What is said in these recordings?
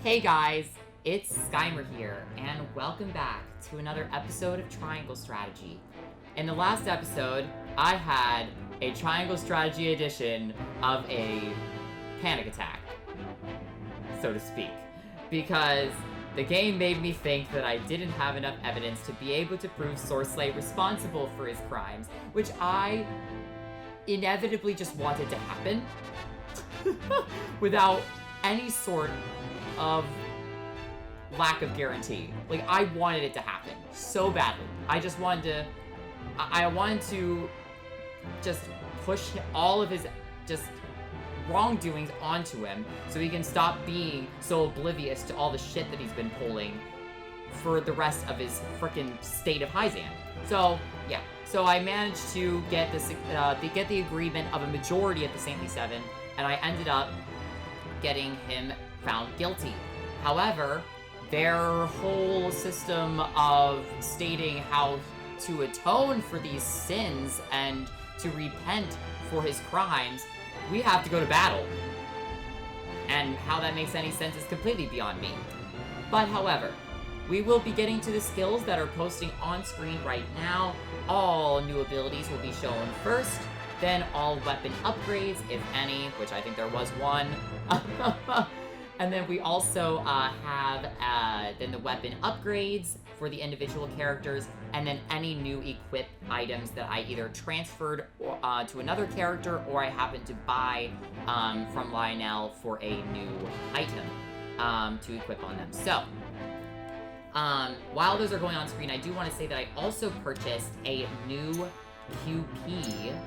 Hey guys, it's Skymer here, and welcome back to another episode of Triangle Strategy. In the last episode, I had a Triangle Strategy edition of a panic attack, so to speak, because the game made me think that I didn't have enough evidence to be able to prove Sorsley responsible for his crimes, which I inevitably just wanted to happen without any sort of lack of guarantee. Like, I wanted it to happen so badly. I just wanted to, I wanted to just push all of his just wrongdoings onto him so he can stop being so oblivious to all the shit that he's been pulling for the rest of his freaking state of Hyzan. So, yeah. So I managed to get this, get the agreement of a majority at the Saintly Seven, and I ended up getting him found guilty. However, their whole system of stating how to atone for these sins and to repent for his crimes, we have to go to battle. And how that makes any sense is completely beyond me. But however, we will be getting to the skills that are posting on screen right now. All new abilities will be shown first, then all weapon upgrades, if any, which I think there was one. And then we also have then the weapon upgrades for the individual characters, and then any new equip items that I either transferred to another character or I happen to buy from Lionel for a new item to equip on them. So, while those are going on screen, I do want to say that I also purchased a new QP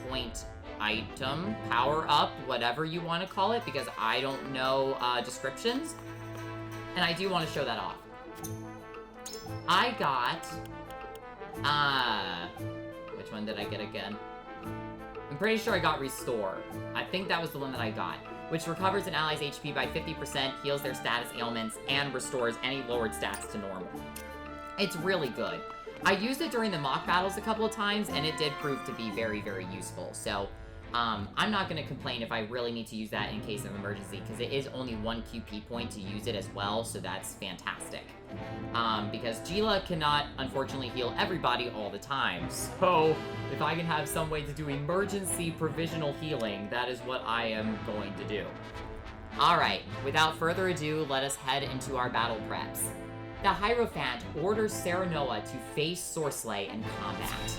point item, power up, whatever you want to call it, because I don't know descriptions, and I do want to show that off. I got, which one did I get again? I'm pretty sure I got Restore. I think that was the one that I got, which recovers an ally's HP by 50%, heals their status ailments, and restores any lowered stats to normal. It's really good. I used it during the mock battles a couple of times, and it did prove to be very, very useful. So, I'm not going to complain if I really need to use that in case of emergency, because it is only one QP point to use it as well, so that's fantastic. Because Gila cannot, unfortunately, heal everybody all the time, so if I can have some way to do emergency provisional healing, that is what I am going to do. Alright, without further ado, let us head into our battle preps. The Hierophant orders Serenoa to face Sorsley in combat.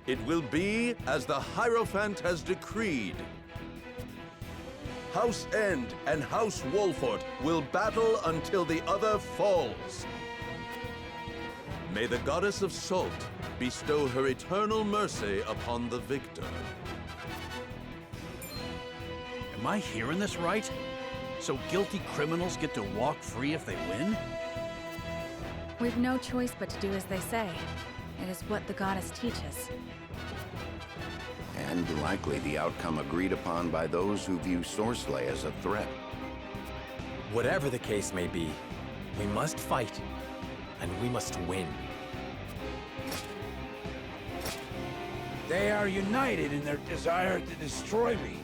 It will be as the Hierophant has decreed. House End and House Wolfort will battle until the other falls. May the Goddess of Salt bestow her eternal mercy upon the victor. Am I hearing this right? So guilty criminals get to walk free if they win? We've no choice but to do as they say. It is what the goddess teaches. And likely the outcome agreed upon by those who view Sorsley as a threat. Whatever the case may be, we must fight, and we must win. They are united in their desire to destroy me.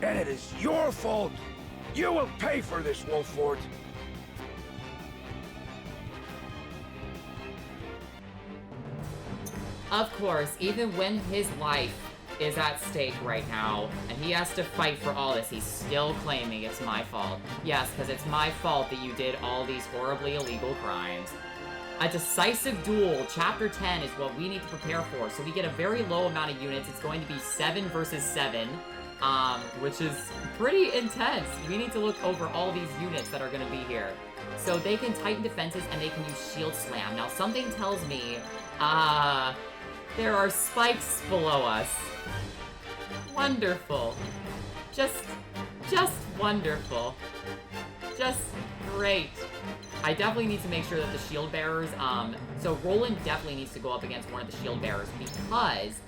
And it is your fault. You will pay for this, Wolfort. Of course, even when his life is at stake right now, and he has to fight for all this, he's still claiming it's my fault. Yes, because it's my fault that you did all these horribly illegal crimes. A decisive duel, Chapter 10, is what we need to prepare for. So we get a very low amount of units. It's going to be 7 versus 7, which is pretty intense. We need to look over all these units that are going to be here. So they can tighten defenses, and they can use Shield Slam. Now, something tells me, there are spikes below us. Wonderful. Just wonderful. Just great. I definitely need to make sure that the shield bearers, so Roland definitely needs to go up against one of the shield bearers because,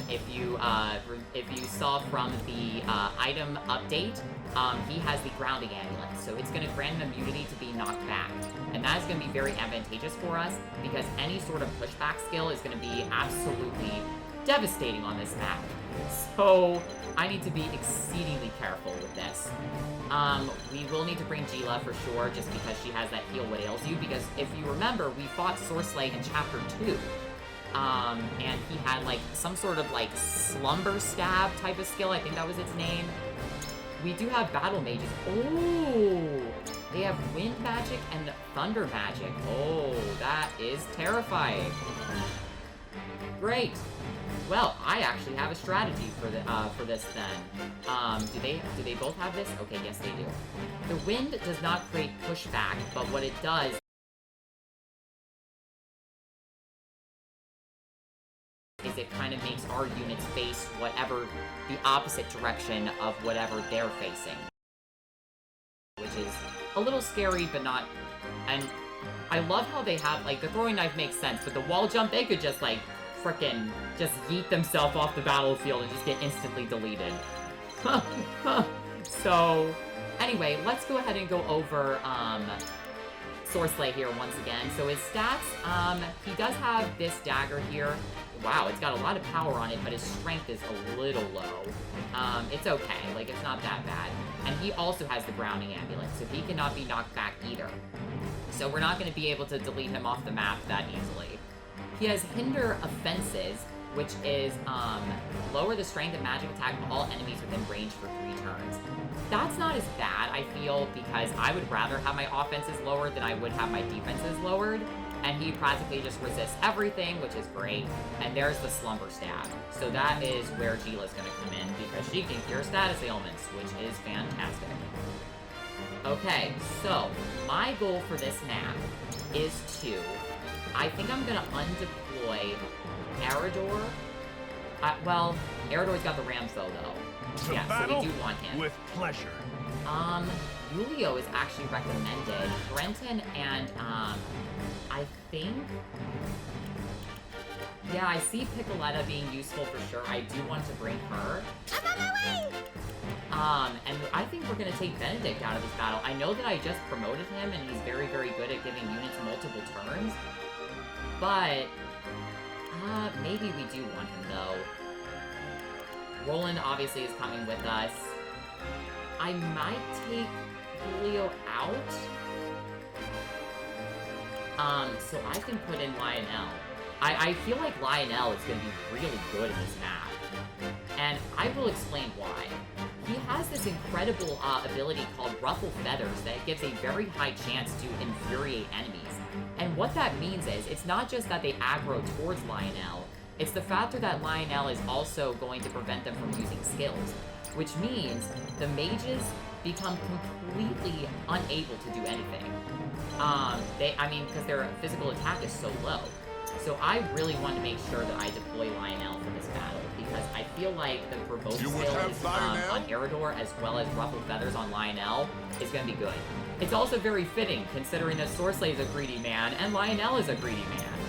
if you saw from the, item update, he has the grounding amulet, so it's gonna grant him immunity to be knocked back. And that is going to be very advantageous for us, because any sort of pushback skill is going to be absolutely devastating on this map. So, I need to be exceedingly careful with this. We will need to bring Gila for sure, just because she has that heal what ails you, because if you remember, we fought Sorsley in Chapter 2. And he had, like, some sort of, like, slumber stab type of skill. I think that was its name. We do have battle mages. Oh! They have wind magic and thunder magic. Oh, that is terrifying. Great. Well, I actually have a strategy for this then. Do they both have this? Okay, yes they do. The wind does not create pushback, but what it does is it kind of makes our units face whatever the opposite direction of whatever they're facing. Which is a little scary, but not... And I love how they have, like, the throwing knife makes sense, but the wall jump, they could just, like, frickin' just yeet themselves off the battlefield and just get instantly deleted. So, anyway, let's go ahead and go over, Sorsley here once again. So his stats, he does have this dagger here. Wow, it's got a lot of power on it, but his strength is a little low. It's okay, like, it's not that bad. And he also has the grounding amulet, so he cannot be knocked back either. So we're not going to be able to delete him off the map that easily. He has Hinder Offenses, which is, lower the strength and magic attack of all enemies within range for 3 turns. That's not as bad, I feel, because I would rather have my offenses lowered than I would have my defenses lowered. And he practically just resists everything, which is great. And there's the Slumber Stab. So that is where Gila's gonna come in, because she can cure status ailments, which is fantastic. Okay, so my goal for this map is to... I think I'm gonna undeploy Eridor. Well, Eridor's got the Ramtho, though. Yeah, so we do want him. With pleasure. Julio is actually recommended. Brenton and, I think... Yeah, I see Piccoletta being useful for sure. I do want to bring her. I'm on my way! And I think we're gonna take Benedict out of this battle. I know that I just promoted him, and he's very, very good at giving units multiple turns. But, maybe we do want him, though. Roland obviously is coming with us. I might take Julio out. So I can put in Lionel. I feel like Lionel is going to be really good in this map. And I will explain why. He has this incredible ability called Ruffle Feathers that gives a very high chance to infuriate enemies. And what that means is, it's not just that they aggro towards Lionel, it's the factor that Lionel is also going to prevent them from using skills. Which means the mages become completely unable to do anything. Because their physical attack is so low. So I really want to make sure that I deploy Lionel for this battle, because I feel like the provoke skills on Eridor, as well as Ruffle Feathers on Lionel, is going to be good. It's also very fitting, considering that Sorsley is a greedy man, and Lionel is a greedy man.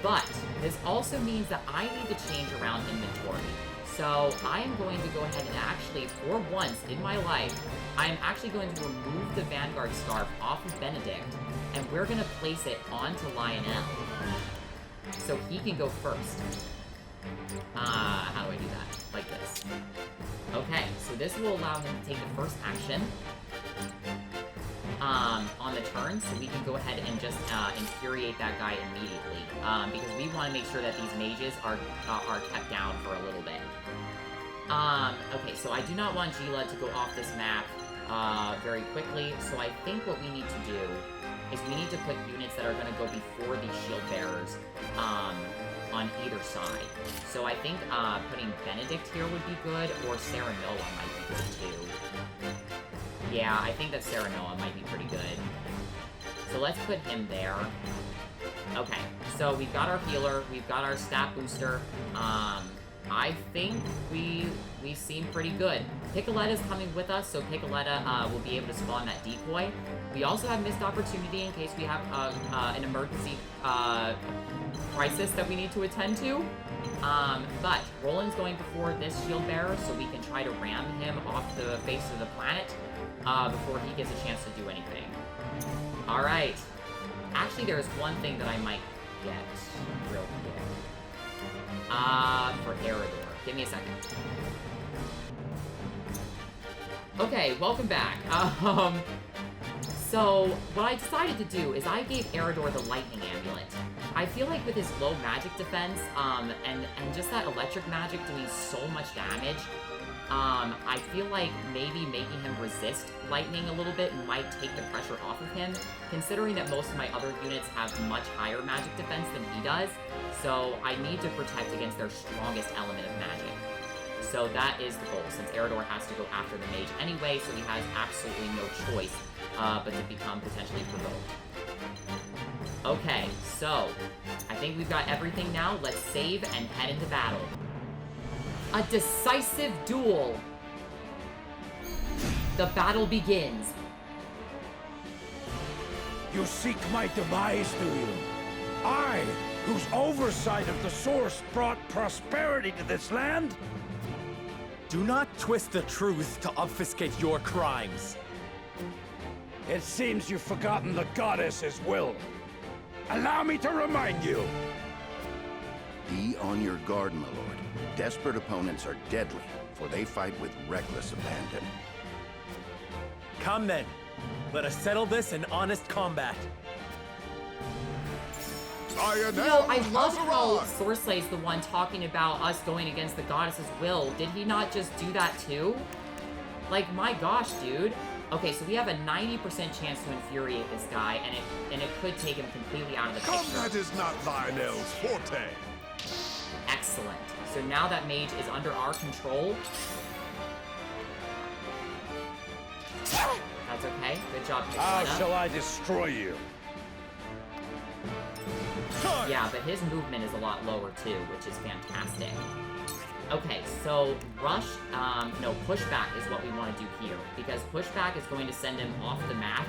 But this also means that I need to change around inventory. So I am going to go ahead and actually, for once in my life, I am actually going to remove the Vanguard Scarf off of Benedict, and we're going to place it onto Lionel. So he can go first. How do I do that? Like this. Okay, so this will allow him to take the first action on the turn, so we can go ahead and just infuriate that guy immediately, because we want to make sure that these mages are kept down for a little bit. Okay, so I do not want Gila to go off this map very quickly, so I think what we need to do is we need to put units that are going to go before these shield bearers on either side. So I think putting Benedict here would be good, or Serenoa might be good too. Yeah, I think that Serenoa might be pretty good. So let's put him there. Okay, so we've got our healer, we've got our stat booster. I think we seem pretty good. Piccoletta's coming with us, so Piccoletta will be able to spawn that decoy. We also have missed opportunity in case we have an emergency crisis that we need to attend to. But Roland's going before this shield bearer, so we can try to ram him off the face of the planet before he gets a chance to do anything. Alright, Actually, there's one thing that I might get real quick. For Eridor. Give me a second. Okay, welcome back. So, what I decided to do is I gave Eridor the Lightning Amulet. I feel like with his low magic defense, and just that electric magic doing so much damage, I feel like maybe making him resist lightning a little bit might take the pressure off of him, considering that most of my other units have much higher magic defense than he does, so I need to protect against their strongest element of magic. So that is the goal, since Eridor has to go after the mage anyway, so he has absolutely no choice but to become potentially provoked. Okay, so I think we've got everything now. Let's save and head into battle. A decisive duel. The battle begins. You seek my demise, do you? I, whose oversight of the source brought prosperity to this land? Do not twist the truth to obfuscate your crimes. It seems you've forgotten the goddess's will. Allow me to remind you. Be on your guard, my lord. Desperate opponents are deadly, for they fight with reckless abandon. Come then. Let us settle this in honest combat. You know, I love how Sorsley's the one talking about us going against the goddess's will. Did he not just do that too? Like, my gosh, dude. Okay, so we have a 90% chance to infuriate this guy, and it could take him completely out of the picture. Combat is not Lionel's forte. Excellent. So now that mage is under our control. That's okay. Good job, How Picoletta. shall I destroy you? Yeah, but his movement is a lot lower too, which is fantastic. Okay, so rush, no, pushback is what we want to do here, because pushback is going to send him off the map,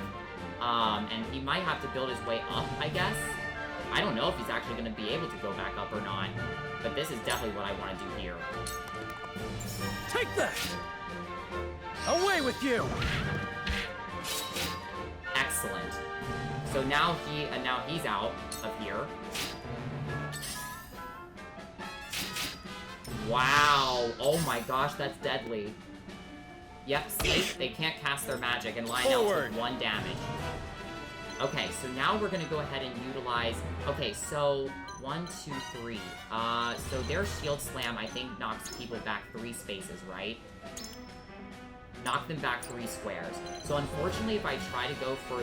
and he might have to build his way up, I guess. I don't know if he's actually going to be able to go back up or not, but this is definitely what I want to do here. Take that! Away with you! Excellent. So now he's out of here. Wow. Oh my gosh, that's deadly. Yep, see? They can't cast their magic, and Lionel took 1 damage. Okay, so now we're gonna go ahead and utilize... Okay, so 1, 2, 3. So their Shield Slam, I think, knocks people back 3 spaces, right? Knock them back 3 squares. So unfortunately, if I try to go for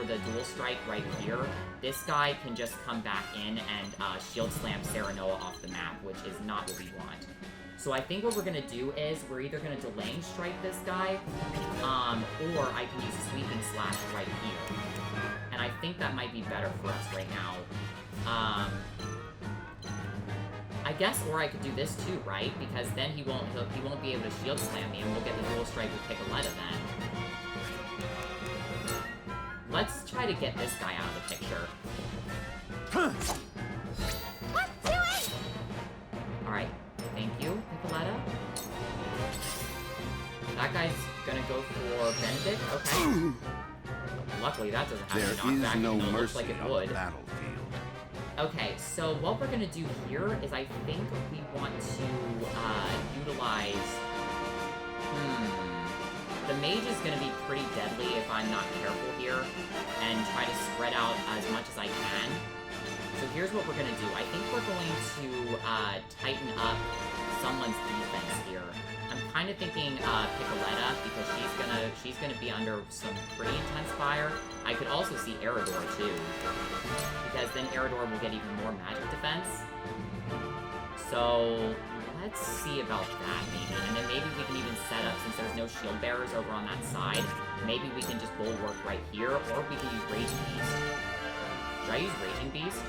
the Dual Strike right here, this guy can just come back in and Shield Slam Serenoa off the map, which is not what we want. So I think what we're gonna do is we're either gonna Delaying Strike this guy, or I can use a Sweeping Slash right here. And I think that might be better for us right now. I guess, or I could do this too, right? Because then he won't be able to Shield Slam me, and we'll get the Dual Strike with Picoletta then. Let's try to get this guy out of the picture. Alright, thank you, Picoletta. That guy's gonna go for Benedict, okay. Luckily that doesn't have There to knock back, is no even though it looks mercy like it on would. the battlefield. Okay, so what we're gonna do here is I think we want to utilize... The mage is gonna be pretty deadly if I'm not careful here, and try to spread out as much as I can. So here's what we're gonna do. I think we're going to tighten up someone's defense here. I'm kind of thinking Picoletta, because she's gonna be under some pretty intense fire. I could also see Eridor too, because then Eridor will get even more magic defense. So let's see about that maybe, and then maybe we can even set up, since there's no shield bearers over on that side, maybe we can just bulwark right here, or we can use Raging Beast. Should I use Raging Beast?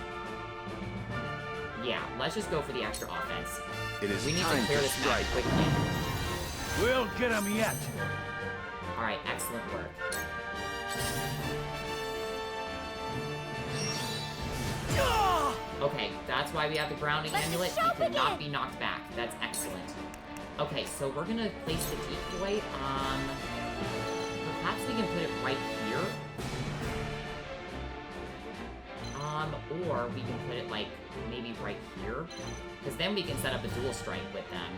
Yeah, let's just go for the extra offense. It is We need to time clear to this map strike. quickly. We'll get him yet. Alright, excellent work. Okay, that's why we have the grounding amulet. He could not be knocked back. That's excellent. Okay, so we're gonna place the decoy. Perhaps we can put it right here. Or we can put it, like, maybe right here. Because then we can set up a dual strike with them.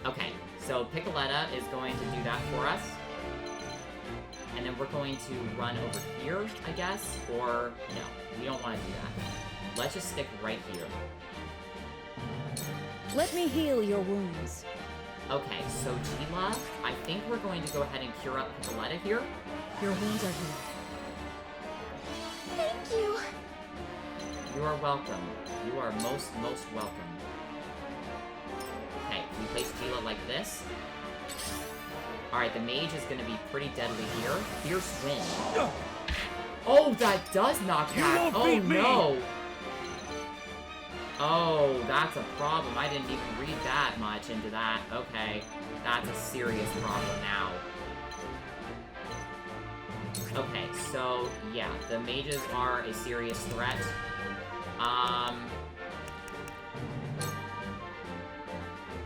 Okay, so Piccoletta is going to do that for us. And then we're going to run over here, I guess. Or, no, we don't want to do that. Let's just stick right here. Let me heal your wounds. Okay, so Gila, I think we're going to go ahead and cure up Piccoletta here. Your wounds are healed. Thank you. You are welcome. You are most welcome. Okay, we place Gila like this. Alright, the mage is going to be pretty deadly here. Fierce Wind. Oh, that does knock back. Oh, no. Oh, that's a problem. I didn't even read that much into that. Okay, that's a serious problem now. Okay, so, yeah, the mages are a serious threat.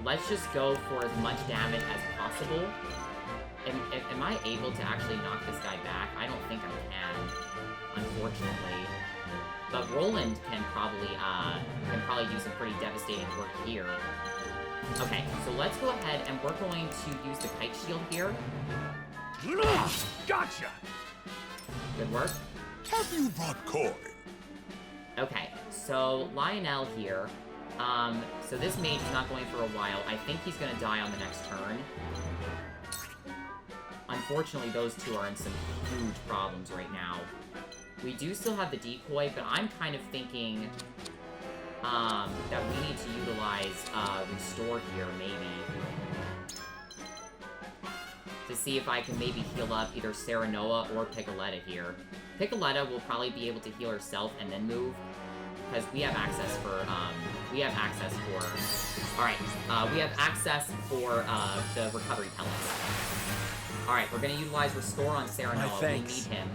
Let's just go for as much damage as possible. Am I able to actually knock this guy back? I don't think I can, unfortunately. But Roland can probably do some pretty devastating work here. Okay, so let's go ahead and we're going to use the kite shield here. Gotcha! Good work. Have you brought coin? Okay, so Lionel here. So this mage is not going for a while. I think he's gonna die on the next turn. Unfortunately, those two are in some huge problems right now. We do still have the decoy, but I'm kind of thinking that we need to utilize Restore here, maybe. To see if I can maybe heal up either Serenoa or Piccoletta here. Piccoletta will probably be able to heal herself and then move, because we have access for, alright, we have access for, the recovery pellets. Alright, we're gonna utilize Restore on Serenoa. We need him.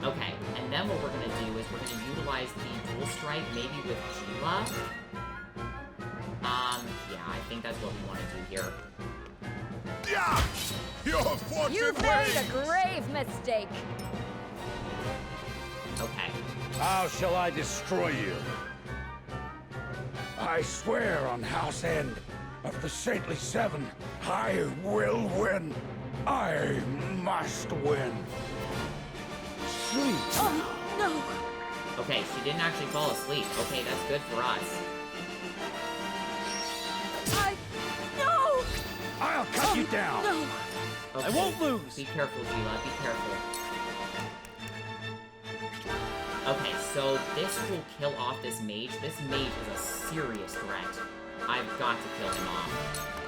Okay, and then what we're gonna do is we're gonna utilize the dual strike, maybe with Gila. Yeah, I think that's what we want to do here. Yeah! Your fortune You've made a grave mistake. Okay. How shall I destroy you? I swear on House End of the Saintly Seven, I will win. I must win. Sleep. Oh, no. Okay, she didn't actually fall asleep. Okay, that's good for us. No! I'll cut you down. No. Okay. I won't lose. Be careful, Gila. Be careful. Okay, so this will kill off this mage. This mage is a serious threat. I've got to kill him off.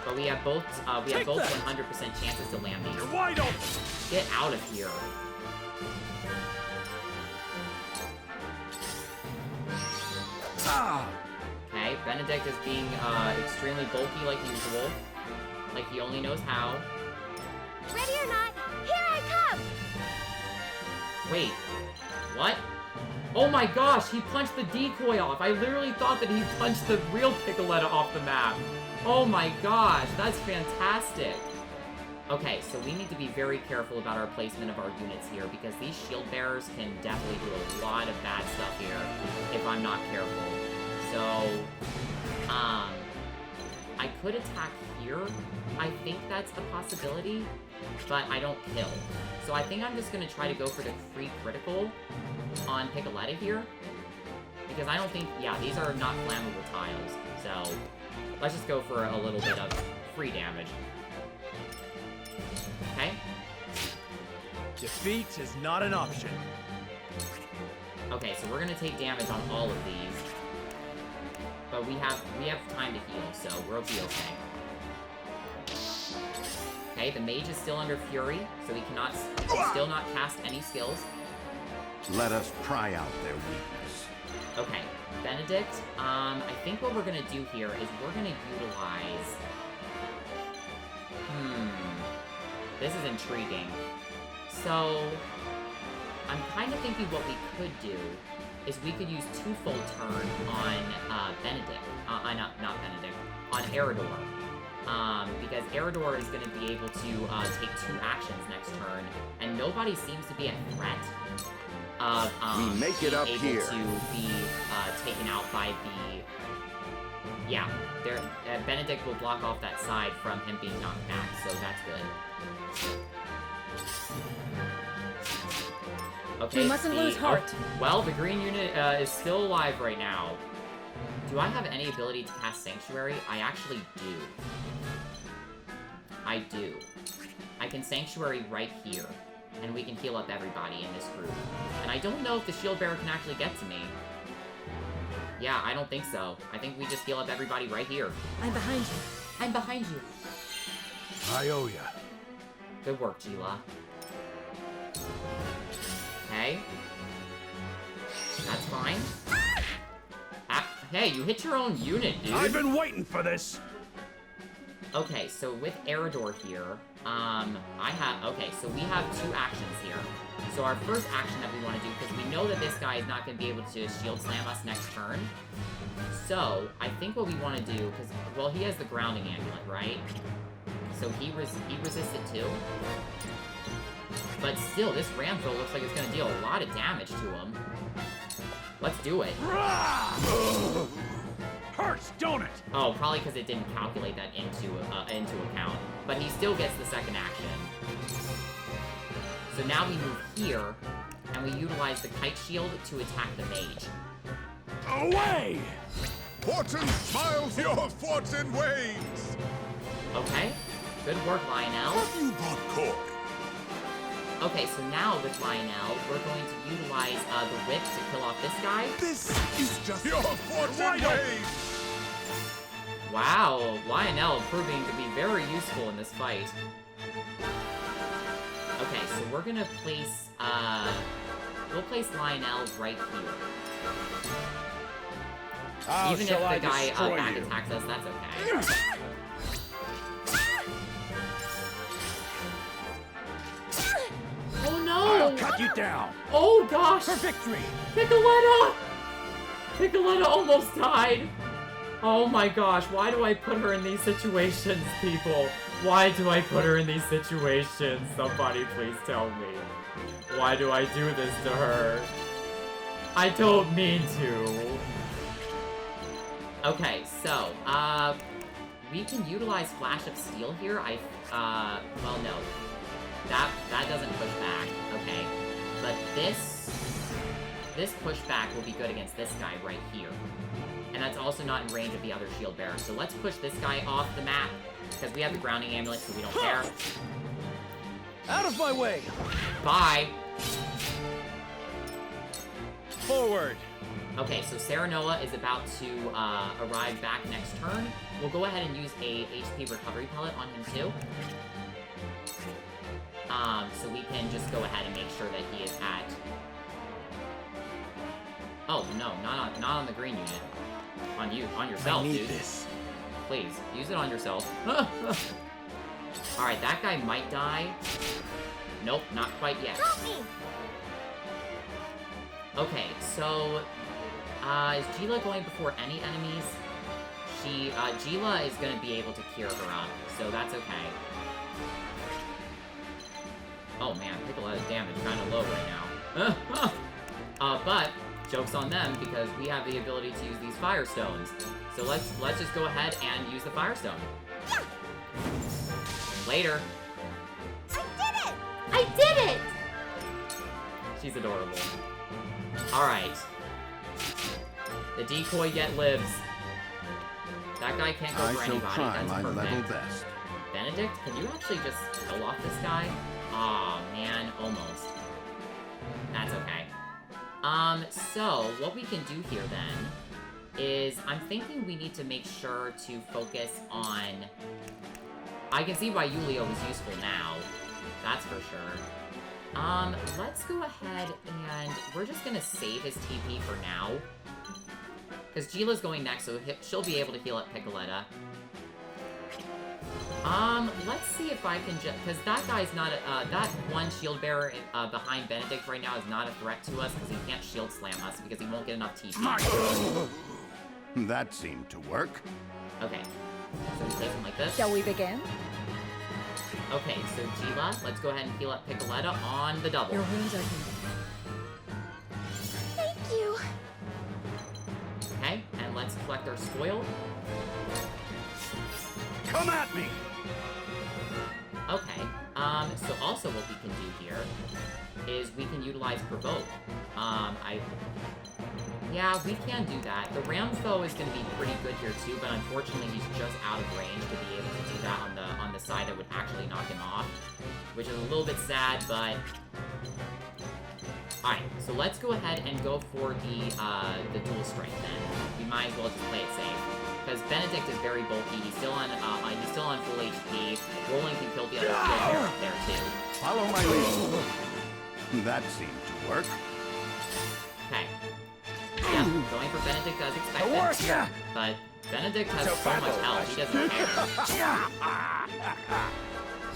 But we have both 100% chances to land these. You're wide open. Get out of here. Okay, Benedict is being extremely bulky like usual. Like he only knows how. Ready or not, here I come! Wait, what? Oh my gosh, he punched the decoy off. I literally thought that he punched the real Piccoletta off the map. Oh my gosh, that's fantastic. Okay, so we need to be very careful about our placement of our units here, because these shield bearers can definitely do a lot of bad stuff here if I'm not careful. So, I could attack here. I think that's a possibility, but I don't kill. So I think I'm just going to try to go for the free critical on Piccoletta here, because I don't think, yeah, these are not flammable tiles. So, let's just go for a little bit of free damage. Okay? Defeat is not an option. Okay, so we're gonna take damage on all of these. But we have time to heal, so we'll be okay. Okay, the mage is still under fury, so he cannot still not cast any skills. Let us pry out their weakness. Okay, Benedict, I think what we're gonna do here is we're gonna utilize... This is intriguing. So, I'm kind of thinking what we could do is we could use 2 full turn on Benedict. Not Benedict. On Eridor. Because Eridor is going to be able to take 2 actions next turn and nobody seems to be a threat of We make it being up able here. to be taken out by the... Yeah, Benedict will block off that side from him being knocked back, so that's good. Okay, We mustn't lose heart. Well, the green unit is still alive right now. Do I have any ability to cast Sanctuary? I actually do. I do. I can Sanctuary right here, and we can heal up everybody in this group. And I don't know if the Shield Bearer can actually get to me. Yeah, I don't think so. I think we just heal up everybody right here. I'm behind you. I'm behind you. I owe ya. Good work, Gila. Okay. That's fine. Hey, you hit your own unit, dude. I've been waiting for this. Okay, so with Eridor here, okay, so we have 2 actions here. So our first action that we want to do, because we know that this guy is not going to be able to shield slam us next turn. So, I think what we want to do, because, well, he has the grounding amulet, right? So he resists it too. But still, this Ramthrow looks like it's going to deal a lot of damage to him. Let's do it. Hurts, don't it? Oh, probably because it didn't calculate that into account. But he still gets the second action. So now we move here, and we utilize the Kite Shield to attack the mage. Away! Fortune smiles your fortune waves! Okay. Good work, Lionel. Have you brought Corey? Okay, so now with Lionel, we're going to utilize the whip to kill off this guy. This is just your fortune waves! Wow, Lionel proving to be very useful in this fight. Okay, so we're gonna place, we'll place Lionel right here. How Even if shall I the guy destroy back you? attacks us, that's okay. Oh I'll no! cut you down. Oh gosh! For victory. Piccoletta! Piccoletta almost died! Oh my gosh, why do I put her in these situations, people? Why do I put her in these situations? Somebody please tell me. Why do I do this to her? I don't mean to. Okay, so, we can utilize Flash of Steel here. Well, no. That doesn't push back. Okay. But this pushback will be good against this guy right here. And that's also not in range of the other shield bearer. So let's push this guy off the map, because we have the grounding amulet, so we don't care. Out of my way. Bye! Forward. Okay, so Serenoa is about to arrive back next turn. We'll go ahead and use a HP recovery pellet on him too. So we can just go ahead and make sure that he is at... Oh, no, not on the green unit. On yourself, dude. This. Please, use it on yourself. Alright, that guy might die. Nope, not quite yet. Help me! Okay, so... is Gila going before any enemies? Gila is gonna be able to cure her up, so that's okay. Oh man, Picoletta's damage kinda low right now. But, joke's on them, because we have the ability to use these Firestones. So let's just go ahead and use the Firestone. Yeah. Later. I did it! I did it! She's adorable. Alright. The decoy yet lives. That guy can't go I for shall anybody. try That's my perfect. level best. Benedict, can you actually just kill off this guy? Aw, man, almost. That's okay. So, what we can do here then is, I'm thinking we need to make sure to focus on... I can see why Yulio is useful now. That's for sure. Let's go ahead and we're just gonna save his TP for now. Because Gila's going next, so she'll be able to heal up Piccoletta. Let's see if I can just... Because that guy's not that one shield bearer behind Benedict right now is not a threat to us, because he can't shield slam us, because he won't get enough TP. That seemed to work. Okay. So we place him like this. Shall we begin? Okay, so Gila, let's go ahead and heal up Piccoletta on the double. Your wounds are healed. Thank you. Okay, and let's collect our spoil. Come at me! Okay, so also what we can do here is we can utilize Provoke. Yeah, we can do that. The Ram Foe is going to be pretty good here too, but unfortunately he's just out of range to be able to do that on the side that would actually knock him off, which is a little bit sad, but... Alright, so let's go ahead and go for the dual strength then. We might as well just play it safe. Because Benedict is very bulky, he's still on full HP. Roland can kill the other skill up there too. Follow my lead. That seemed to work. Okay. Yeah, going for Benedict as expected. But Benedict has so much health, he doesn't care.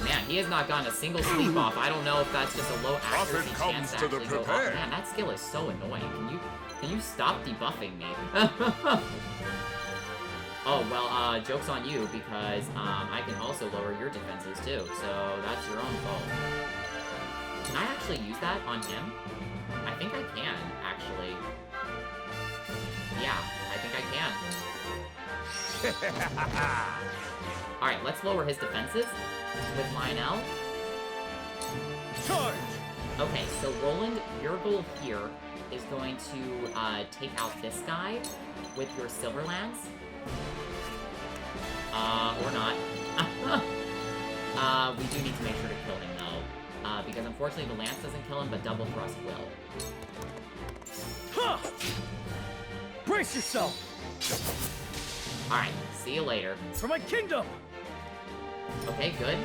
Man, he has not gotten a single sleep off. I don't know if that's just a low accuracy chance to actually go off. Man, that skill is so annoying. Can you stop debuffing me? Oh, well, joke's on you, because I can also lower your defenses too, so that's your own fault. Can I actually use that on him? I think I can, actually. Yeah, I think I can. Alright, let's lower his defenses with Lionel. Charge! Okay, so Roland, your goal here is going to take out this guy with your Silver Lance. Or not. We do need to make sure to kill him, though. Because unfortunately the Lance doesn't kill him, but Double Thrust will. Huh! Brace yourself! Alright, see you later. For my kingdom! Okay, good.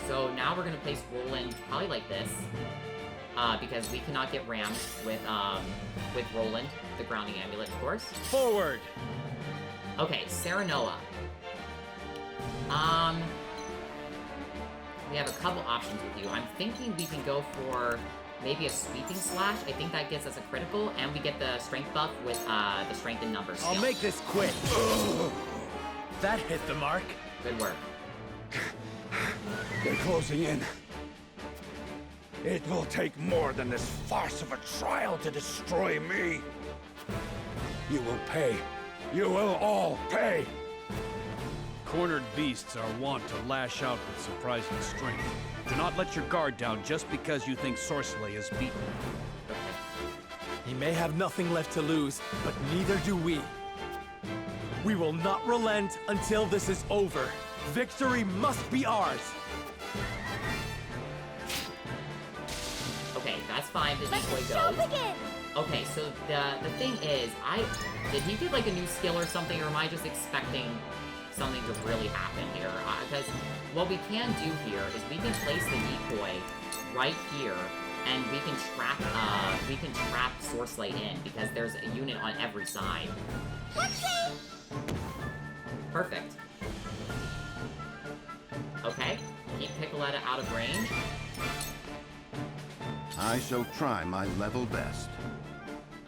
So now we're gonna place Roland probably like this. Because we cannot get rammed with Roland, the grounding amulet, of course. Forward! Okay, Serenoa. We have a couple options with you. I'm thinking we can go for maybe a sweeping slash. I think that gets us a critical, and we get the strength buff with the strength in numbers skill. I'll make this quick. That hit the mark. Good work. They're closing in. It will take more than this farce of a trial to destroy me. You will pay. You will all pay. Cornered beasts are wont to lash out with surprising strength. Do not let your guard down just because you think Sorsley is beaten. He may have nothing left to lose, but neither do we. We will not relent until this is over. Victory must be ours. Okay, that's fine. The Let the decoy show goes. begin. Okay, so the thing is, did he get like a new skill or something, or am I just expecting something to really happen here? Because what we can do here is we can place the decoy right here, and we can trap Sorsley in because there's a unit on every side. Perfect. Okay, keep Piccoletta out of range. I shall try my level best.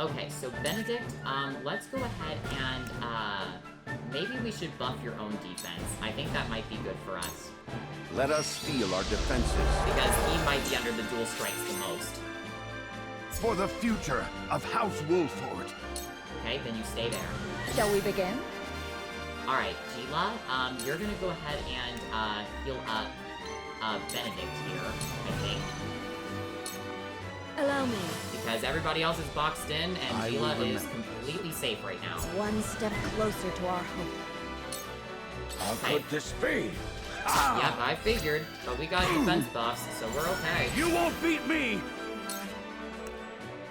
Okay, so Benedict, let's go ahead and, maybe we should buff your own defense. I think that might be good for us. Let us steal our defenses. Because he might be under the dual strikes the most. For the future of House Wolford. Okay, then you stay there. Shall we begin? Alright, Gila, you're gonna go ahead and, heal up, Benedict here, I think. Allow me. Because everybody else is boxed in, and I Gila will is remember. completely safe right now. One step closer to our hope. How could this be? Yep, I figured, but we got defense buffs, so we're okay. You won't beat me!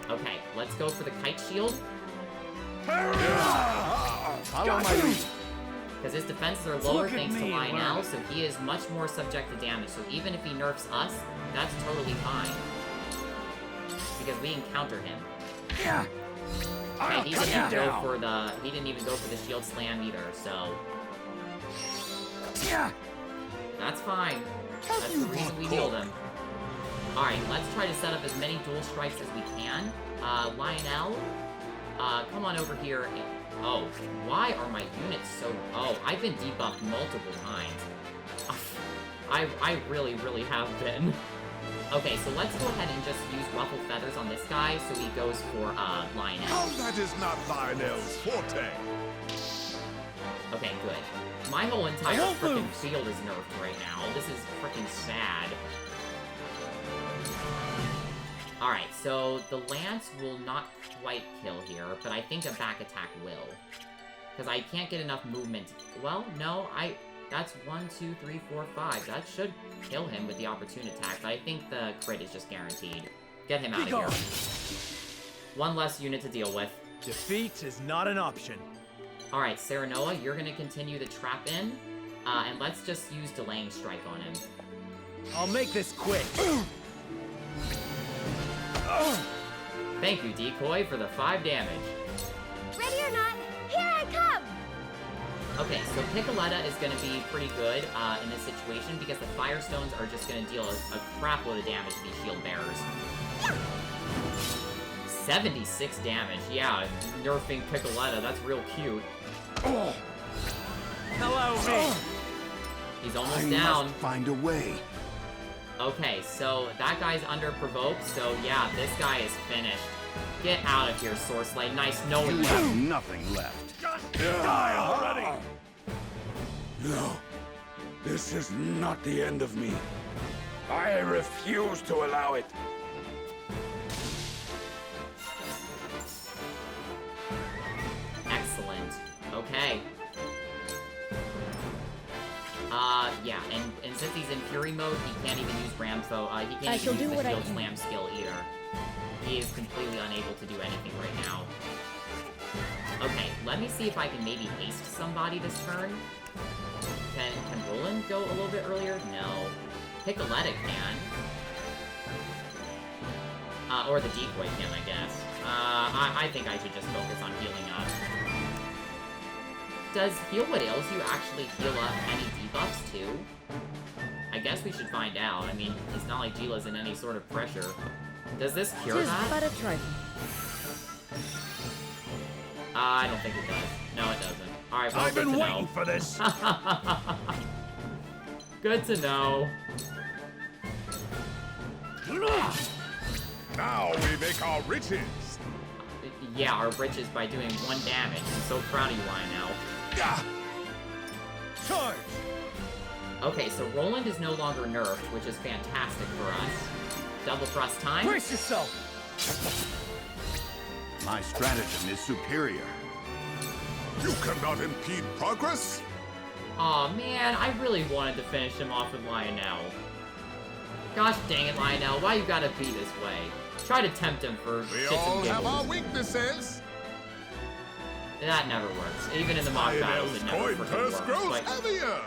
Okay, let's go for the kite shield, Follow my lead. because his defenses are lower Look at thanks to me, Lionel, learn. so he is much more subject to damage. So even if he nerfs us, that's totally fine. Because we encounter him. Yeah. And he didn't even go for the shield slam either, so Yeah. that's fine. That's the reason we healed him. Alright, let's try to set up as many dual strikes as we can. Lionel, come on over here. Oh, why are my units so... Oh, I've been debuffed multiple times. I really, really have been. Okay, so let's go ahead and just use Ruffled Feathers on this guy, so he goes for, Lionel. How that is not Lionel's forte! Okay, good. My whole entire frickin' field is nerfed right now. This is frickin' sad. Alright, so the Lance will not quite kill here, but I think a back attack will. Because I can't get enough movement. Well, no, that's 1, 2, 3, 4, 5. That should kill him with the opportune attack, but I think the crit is just guaranteed. Get him out of here. One less unit to deal with. Defeat is not an option. Alright, Serenoa, you're gonna continue the trap in, and let's just use Delaying Strike on him. I'll make this quick. Thank you, Decoy, for the 5 damage. Ready or not, here I come! Okay, so Piccoletta is gonna be pretty good in this situation because the Firestones are just gonna deal a crap load of damage to these shield bearers. 76 damage, yeah, nerfing Piccoletta, that's real cute. Hello, me. He's almost I down. must find a way. Okay, so that guy's under provoked, so yeah, this guy is finished. Get out of here, Sorsley. Nice knowing You you. have nothing left. Die already! No, this is not the end of me. I refuse to allow it. Excellent. Okay. Yeah, and since he's in Fury mode, he can't even use Ramfo. He I can't shall even do use what the I Shield can. Slam skill either. He is completely unable to do anything right now. Okay, let me see if I can maybe haste somebody this turn. Can Roland go a little bit earlier? No. Piccoletta can. Or the Decoy can, I guess. I think I should just focus on healing up. Does Heal What Ails You actually heal up any debuffs too? I guess we should find out. I mean, it's not like Gila's in any sort of pressure. Does this cure Tis that? but a trifle. I don't think it does. No, it doesn't. Alright, well, I've good been to waiting know. for this! Good to know. Now we make our riches! Yeah, our riches by doing 1 damage. I'm so proud of you, Lionel. Charge! Okay, so Roland is no longer nerfed, which is fantastic for us. Double thrust time. Brace yourself! My stratagem is superior. You cannot impede progress! Aw, man, I really wanted to finish him off with Lionel. Gosh dang it, Lionel, why you gotta be this way? Try to tempt him for We shits all and have our giggles. weaknesses! That never works. Even in the mock battles, Lionel's it never coin freaking purse works. grows heavier!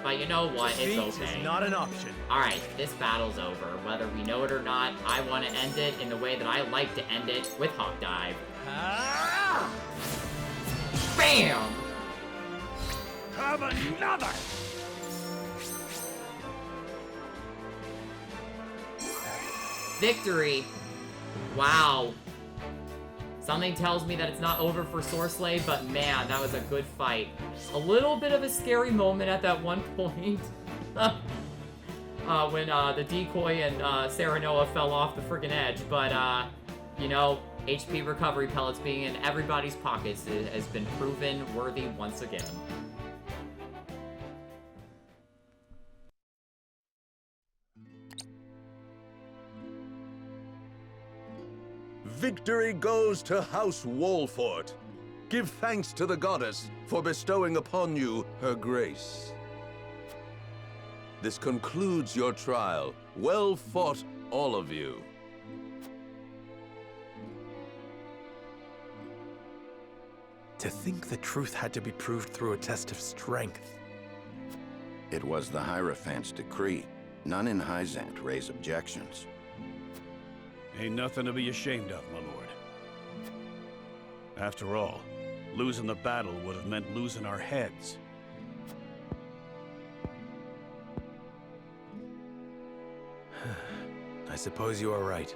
But you know what? It's Defeat okay. is not an option. Alright, this battle's over. Whether we know it or not, I want to end it in the way that I like to end it, with Hawk Dive. Ah! BAM! Have another! Victory! Wow. Something tells me that it's not over for Sorsley, but man, that was a good fight. A little bit of a scary moment at that one point. When the Decoy and Serenoa fell off the friggin' edge, but you know, HP recovery pellets being in everybody's pockets has been proven worthy once again. Victory goes to House Wolfort. Give thanks to the goddess for bestowing upon you her grace. This concludes your trial. Well fought, all of you. To think the truth had to be proved through a test of strength. It was the Hierophant's decree. None in Hyzant raise objections. Ain't nothing to be ashamed of, my lord. After all, losing the battle would have meant losing our heads. I suppose you are right.